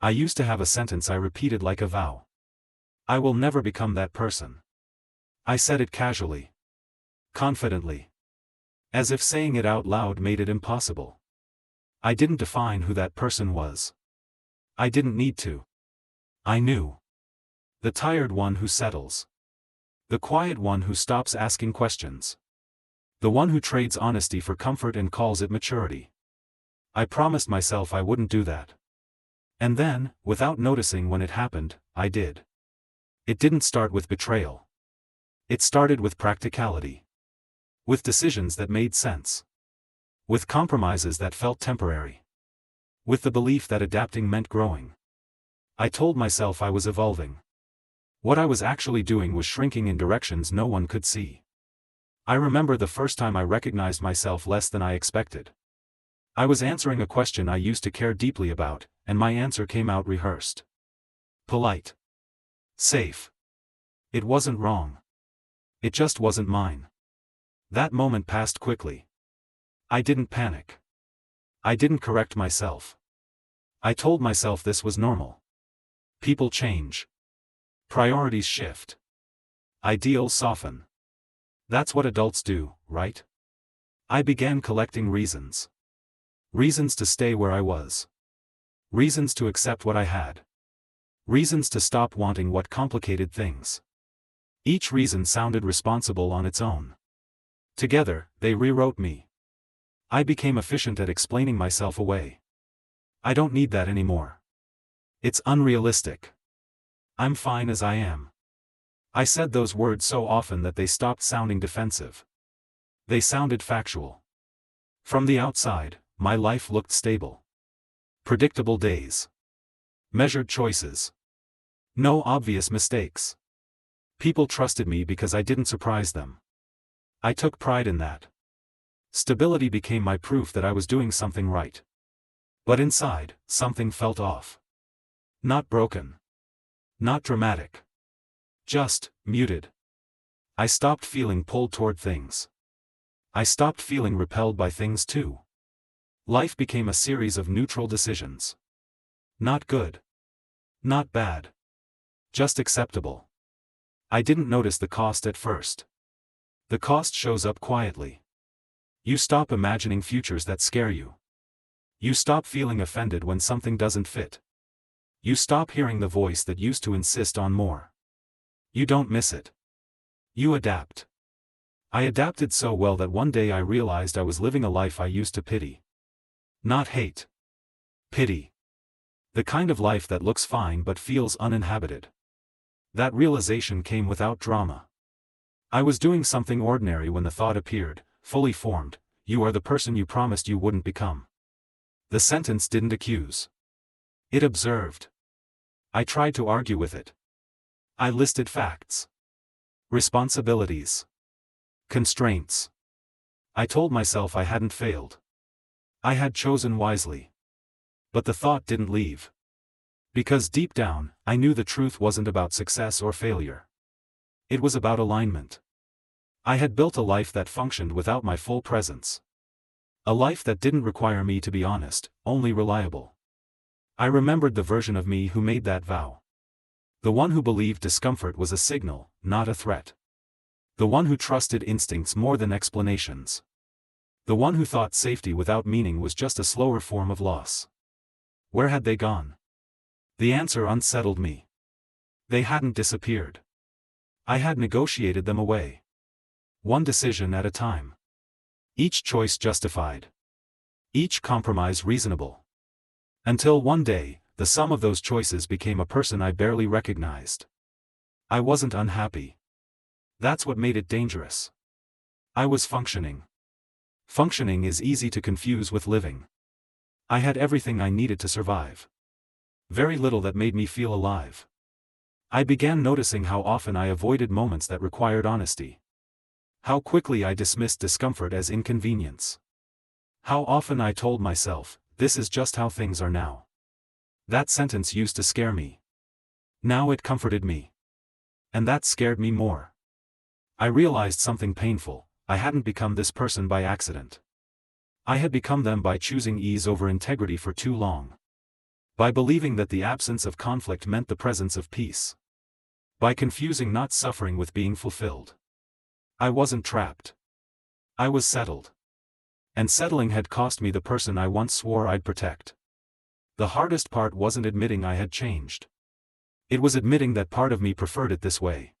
I used to have a sentence I repeated like a vow. I will never become that person. I said it casually. Confidently. As if saying it out loud made it impossible. I didn't define who that person was. I didn't need to. I knew. The tired one who settles. The quiet one who stops asking questions. The one who trades honesty for comfort and calls it maturity. I promised myself I wouldn't do that. And then, without noticing when it happened, I did. It didn't start with betrayal. It started with practicality. With decisions that made sense. With compromises that felt temporary. With the belief that adapting meant growing. I told myself I was evolving. What I was actually doing was shrinking in directions no one could see. I remember the first time I recognized myself less than I expected. I was answering a question I used to care deeply about, and my answer came out rehearsed. Polite. Safe. It wasn't wrong. It just wasn't mine. That moment passed quickly. I didn't panic. I didn't correct myself. I told myself this was normal. People change. Priorities shift. Ideals soften. That's what adults do, right? I began collecting reasons. Reasons to stay where I was. Reasons to accept what I had. Reasons to stop wanting what complicated things. Each reason sounded responsible on its own. Together, they rewrote me. I became efficient at explaining myself away. I don't need that anymore. It's unrealistic. I'm fine as I am. I said those words so often that they stopped sounding defensive. They sounded factual. From the outside, my life looked stable. Predictable days. Measured choices. No obvious mistakes. People trusted me because I didn't surprise them. I took pride in that. Stability became my proof that I was doing something right. But inside, something felt off. Not broken. Not dramatic. Just, muted. I stopped feeling pulled toward things. I stopped feeling repelled by things too. Life became a series of neutral decisions. Not good. Not bad. Just acceptable. I didn't notice the cost at first. The cost shows up quietly. You stop imagining futures that scare you. You stop feeling offended when something doesn't fit. You stop hearing the voice that used to insist on more. You don't miss it. You adapt. I adapted so well that one day I realized I was living a life I used to pity. Not hate. Pity. The kind of life that looks fine but feels uninhabited. That realization came without drama. I was doing something ordinary when the thought appeared, fully formed, "You are the person you promised you wouldn't become." The sentence didn't accuse. It observed. I tried to argue with it. I listed facts. Responsibilities. Constraints. I told myself I hadn't failed. I had chosen wisely. But the thought didn't leave. Because deep down, I knew the truth wasn't about success or failure. It was about alignment. I had built a life that functioned without my full presence. A life that didn't require me to be honest, only reliable. I remembered the version of me who made that vow. The one who believed discomfort was a signal, not a threat. The one who trusted instincts more than explanations. The one who thought safety without meaning was just a slower form of loss. Where had they gone? The answer unsettled me. They hadn't disappeared. I had negotiated them away. One decision at a time. Each choice justified. Each compromise reasonable. Until one day, the sum of those choices became a person I barely recognized. I wasn't unhappy. That's what made it dangerous. I was functioning. Functioning is easy to confuse with living. I had everything I needed to survive. Very little that made me feel alive. I began noticing how often I avoided moments that required honesty. How quickly I dismissed discomfort as inconvenience. How often I told myself, "This is just how things are now." That sentence used to scare me. Now it comforted me. And that scared me more. I realized something painful: I hadn't become this person by accident. I had become them by choosing ease over integrity for too long. By believing that the absence of conflict meant the presence of peace. By confusing not suffering with being fulfilled. I wasn't trapped. I was settled. And settling had cost me the person I once swore I'd protect. The hardest part wasn't admitting I had changed. It was admitting that part of me preferred it this way.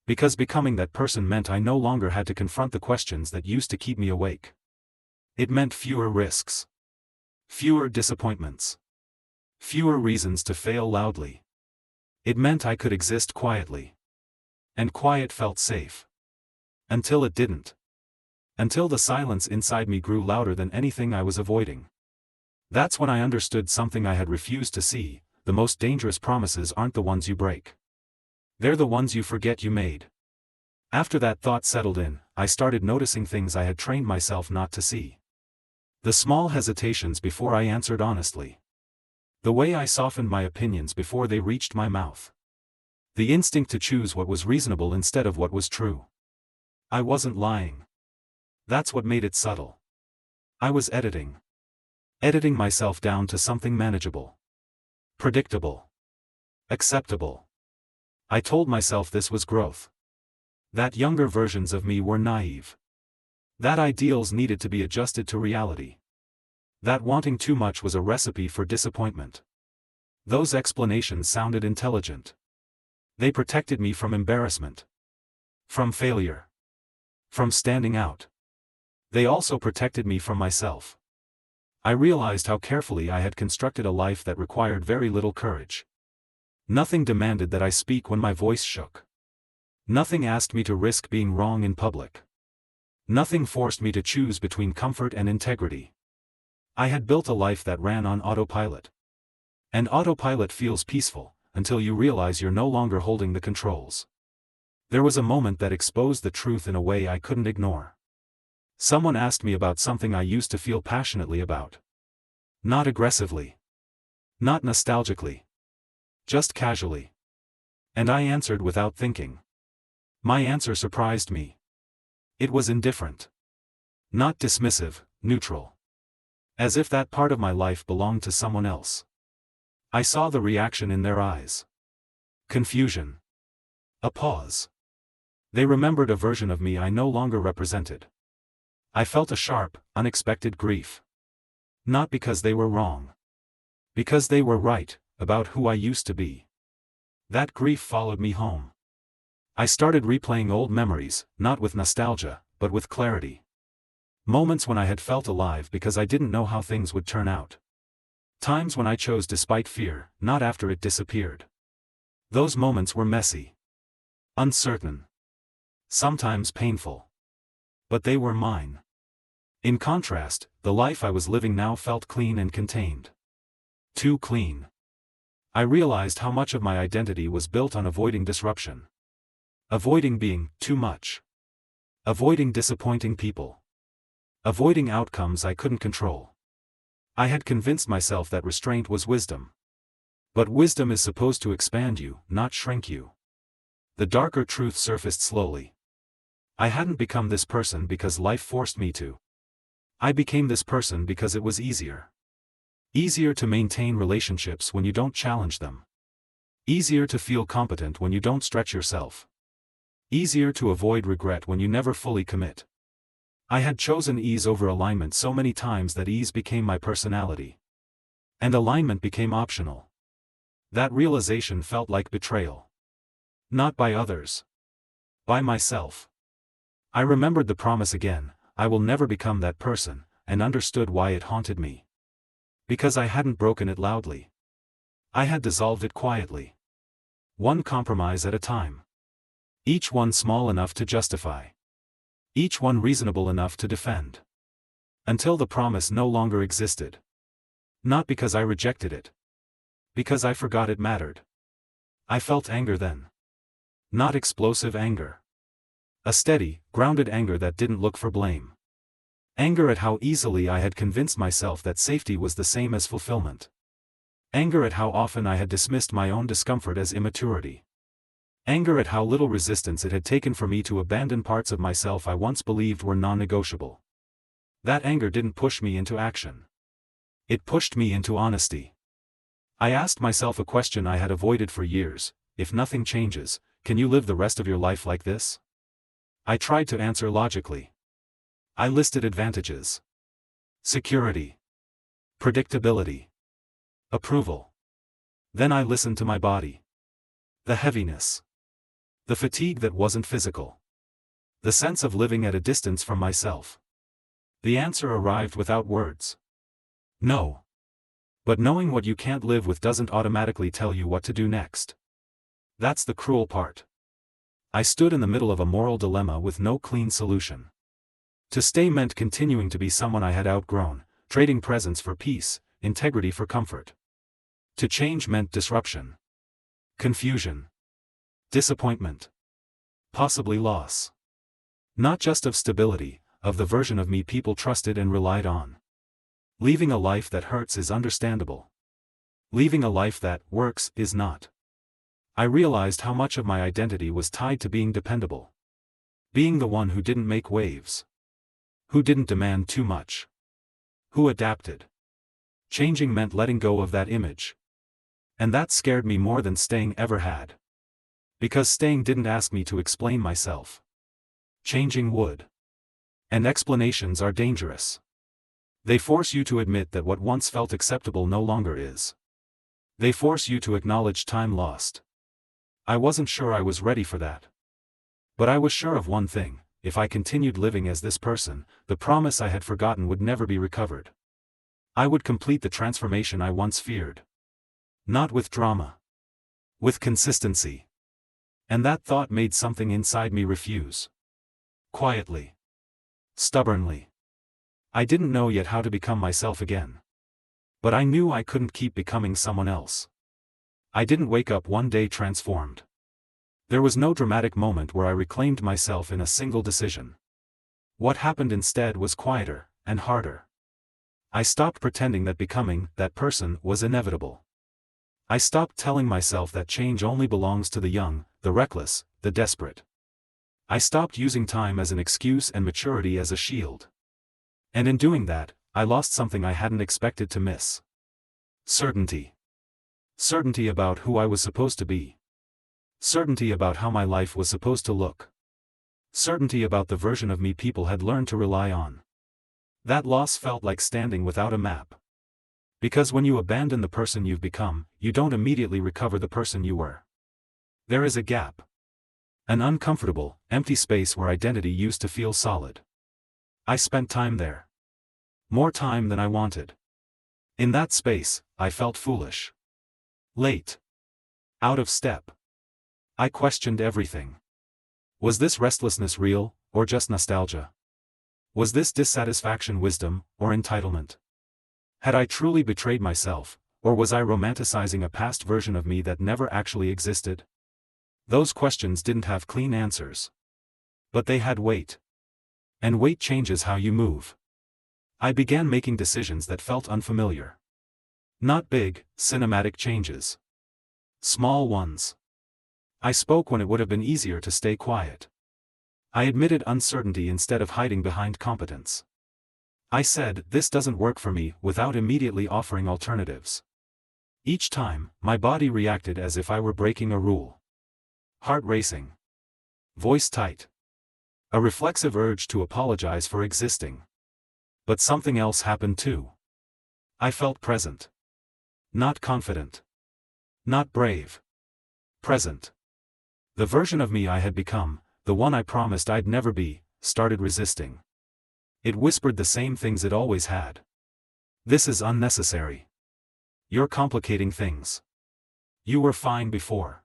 Because becoming that person meant I no longer had to confront the questions that used to keep me awake. It meant fewer risks. Fewer disappointments. Fewer reasons to fail loudly. It meant I could exist quietly. And quiet felt safe. Until it didn't. Until the silence inside me grew louder than anything I was avoiding. That's when I understood something I had refused to see: the most dangerous promises aren't the ones you break. They're the ones you forget you made. After that thought settled in, I started noticing things I had trained myself not to see. The small hesitations before I answered honestly. The way I softened my opinions before they reached my mouth. The instinct to choose what was reasonable instead of what was true. I wasn't lying. That's what made it subtle. I was editing. Editing myself down to something manageable. Predictable. Acceptable. I told myself this was growth. That younger versions of me were naive. That ideals needed to be adjusted to reality. That wanting too much was a recipe for disappointment. Those explanations sounded intelligent. They protected me from embarrassment. From failure. From standing out. They also protected me from myself. I realized how carefully I had constructed a life that required very little courage. Nothing demanded that I speak when my voice shook. Nothing asked me to risk being wrong in public. Nothing forced me to choose between comfort and integrity. I had built a life that ran on autopilot. And autopilot feels peaceful, until you realize you're no longer holding the controls. There was a moment that exposed the truth in a way I couldn't ignore. Someone asked me about something I used to feel passionately about. Not aggressively. Not nostalgically. Just casually. And I answered without thinking. My answer surprised me. It was indifferent. Not dismissive, neutral. As if that part of my life belonged to someone else. I saw the reaction in their eyes. Confusion. A pause. They remembered a version of me I no longer represented. I felt a sharp, unexpected grief. Not because they were wrong. Because they were right, about who I used to be. That grief followed me home. I started replaying old memories, not with nostalgia, but with clarity. Moments when I had felt alive because I didn't know how things would turn out. Times when I chose despite fear, not after it disappeared. Those moments were messy. Uncertain. Sometimes painful. But they were mine. In contrast, the life I was living now felt clean and contained. Too clean. I realized how much of my identity was built on avoiding disruption. Avoiding being too much. Avoiding disappointing people. Avoiding outcomes I couldn't control. I had convinced myself that restraint was wisdom. But wisdom is supposed to expand you, not shrink you. The darker truth surfaced slowly. I hadn't become this person because life forced me to. I became this person because it was easier. Easier to maintain relationships when you don't challenge them. Easier to feel competent when you don't stretch yourself. Easier to avoid regret when you never fully commit. I had chosen ease over alignment so many times that ease became my personality. And alignment became optional. That realization felt like betrayal. Not by others. By myself. I remembered the promise again, I will never become that person, and understood why it haunted me. Because I hadn't broken it loudly. I had dissolved it quietly. One compromise at a time. Each one small enough to justify. Each one reasonable enough to defend. Until the promise no longer existed. Not because I rejected it. Because I forgot it mattered. I felt anger then. Not explosive anger. A steady, grounded anger that didn't look for blame. Anger at how easily I had convinced myself that safety was the same as fulfillment. Anger at how often I had dismissed my own discomfort as immaturity. Anger at how little resistance it had taken for me to abandon parts of myself I once believed were non-negotiable. That anger didn't push me into action. It pushed me into honesty. I asked myself a question I had avoided for years: if nothing changes, can you live the rest of your life like this? I tried to answer logically. I listed advantages: security, predictability, approval. Then I listened to my body. The heaviness. The fatigue that wasn't physical. The sense of living at a distance from myself. The answer arrived without words. No. But knowing what you can't live with doesn't automatically tell you what to do next. That's the cruel part. I stood in the middle of a moral dilemma with no clean solution. To stay meant continuing to be someone I had outgrown, trading presence for peace, integrity for comfort. To change meant disruption, confusion, disappointment, possibly loss. Not just of stability, of the version of me people trusted and relied on. Leaving a life that hurts is understandable. Leaving a life that works is not. I realized how much of my identity was tied to being dependable. Being the one who didn't make waves. Who didn't demand too much. Who adapted. Changing meant letting go of that image. And that scared me more than staying ever had. Because staying didn't ask me to explain myself. Changing would. And explanations are dangerous. They force you to admit that what once felt acceptable no longer is. They force you to acknowledge time lost. I wasn't sure I was ready for that. But I was sure of one thing: if I continued living as this person, the promise I had forgotten would never be recovered. I would complete the transformation I once feared. Not with drama. With consistency. And that thought made something inside me refuse. Quietly. Stubbornly. I didn't know yet how to become myself again. But I knew I couldn't keep becoming someone else. I didn't wake up one day transformed. There was no dramatic moment where I reclaimed myself in a single decision. What happened instead was quieter, and harder. I stopped pretending that becoming that person was inevitable. I stopped telling myself that change only belongs to the young, the reckless, the desperate. I stopped using time as an excuse and maturity as a shield. And in doing that, I lost something I hadn't expected to miss. Certainty. Certainty about who I was supposed to be. Certainty about how my life was supposed to look. Certainty about the version of me people had learned to rely on. That loss felt like standing without a map. Because when you abandon the person you've become, you don't immediately recover the person you were. There is a gap. An uncomfortable, empty space where identity used to feel solid. I spent time there. More time than I wanted. In that space, I felt foolish. Late. Out of step. I questioned everything. Was this restlessness real, or just nostalgia? Was this dissatisfaction wisdom, or entitlement? Had I truly betrayed myself, or was I romanticizing a past version of me that never actually existed? Those questions didn't have clean answers. But they had weight. And weight changes how you move. I began making decisions that felt unfamiliar. Not big, cinematic changes. Small ones. I spoke when it would have been easier to stay quiet. I admitted uncertainty instead of hiding behind competence. I said, "This doesn't work for me," without immediately offering alternatives. Each time, my body reacted as if I were breaking a rule. Heart racing. Voice tight. A reflexive urge to apologize for existing. But something else happened too. I felt present. Not confident. Not brave. Present. The version of me I had become, the one I promised I'd never be, started resisting. It whispered the same things it always had. This is unnecessary. You're complicating things. You were fine before.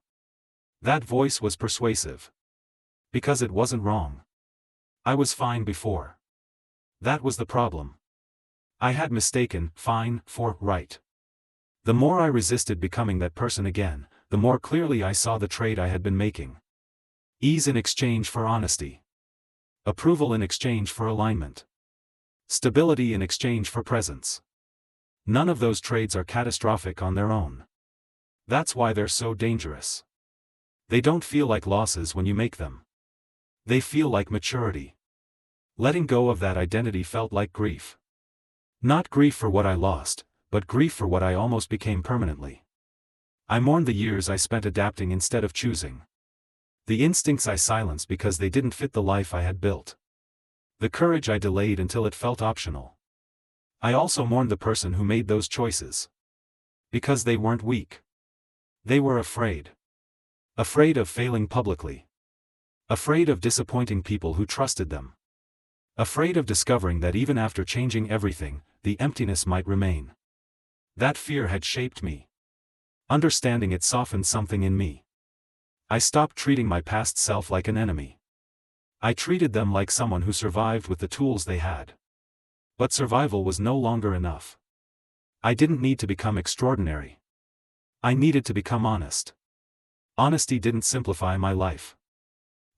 That voice was persuasive. Because it wasn't wrong. I was fine before. That was the problem. I had mistaken fine for right. The more I resisted becoming that person again, the more clearly I saw the trade I had been making. Ease in exchange for honesty. Approval in exchange for alignment. Stability in exchange for presence. None of those trades are catastrophic on their own. That's why they're so dangerous. They don't feel like losses when you make them. They feel like maturity. Letting go of that identity felt like grief. Not grief for what I lost, but grief for what I almost became permanently. I mourned the years I spent adapting instead of choosing. The instincts I silenced because they didn't fit the life I had built. The courage I delayed until it felt optional. I also mourned the person who made those choices. Because they weren't weak. They were afraid. Afraid of failing publicly. Afraid of disappointing people who trusted them. Afraid of discovering that even after changing everything, the emptiness might remain. That fear had shaped me. Understanding it softened something in me. I stopped treating my past self like an enemy. I treated them like someone who survived with the tools they had. But survival was no longer enough. I didn't need to become extraordinary. I needed to become honest. Honesty didn't simplify my life.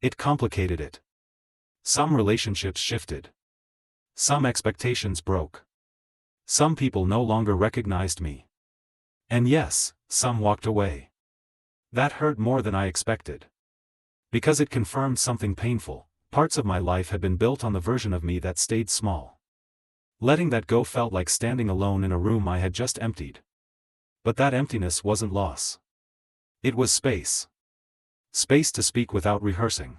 It complicated it. Some relationships shifted. Some expectations broke. Some people no longer recognized me. And yes, some walked away. That hurt more than I expected. Because it confirmed something painful. Parts of my life had been built on the version of me that stayed small. Letting that go felt like standing alone in a room I had just emptied. But that emptiness wasn't loss. It was space. Space to speak without rehearsing.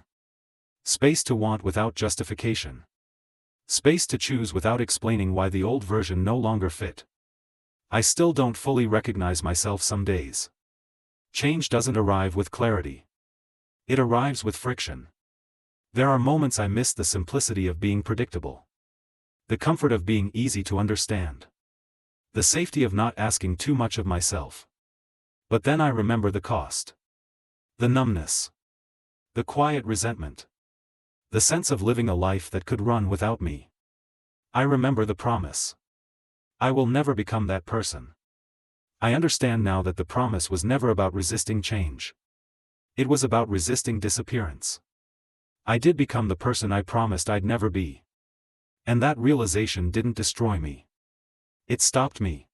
Space to want without justification. Space to choose without explaining why the old version no longer fit. I still don't fully recognize myself some days. Change doesn't arrive with clarity. It arrives with friction. There are moments I miss the simplicity of being predictable. The comfort of being easy to understand. The safety of not asking too much of myself. But then I remember the cost. The numbness. The quiet resentment. The sense of living a life that could run without me. I remember the promise. I will never become that person. I understand now that the promise was never about resisting change. It was about resisting disappearance. I did become the person I promised I'd never be. And that realization didn't destroy me. It stopped me.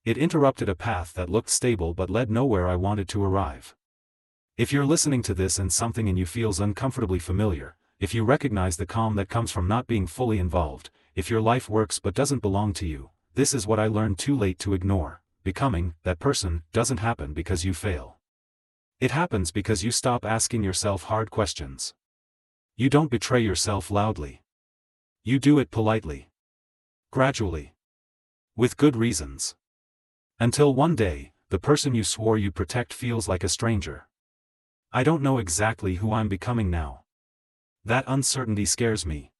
It interrupted a path that looked stable but led nowhere I wanted to arrive. If you're listening to this and something in you feels uncomfortably familiar, if you recognize the calm that comes from not being fully involved, if your life works but doesn't belong to you, this is what I learned too late to ignore. Becoming that person doesn't happen because you fail. It happens because you stop asking yourself hard questions. You don't betray yourself loudly. You do it politely. Gradually. With good reasons. Until one day, the person you swore you'd protect feels like a stranger. I don't know exactly who I'm becoming now. That uncertainty scares me.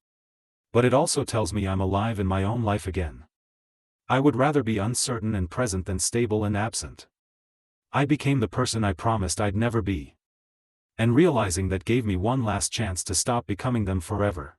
But it also tells me I'm alive in my own life again. I would rather be uncertain and present than stable and absent. I became the person I promised I'd never be. And realizing that gave me one last chance to stop becoming them forever.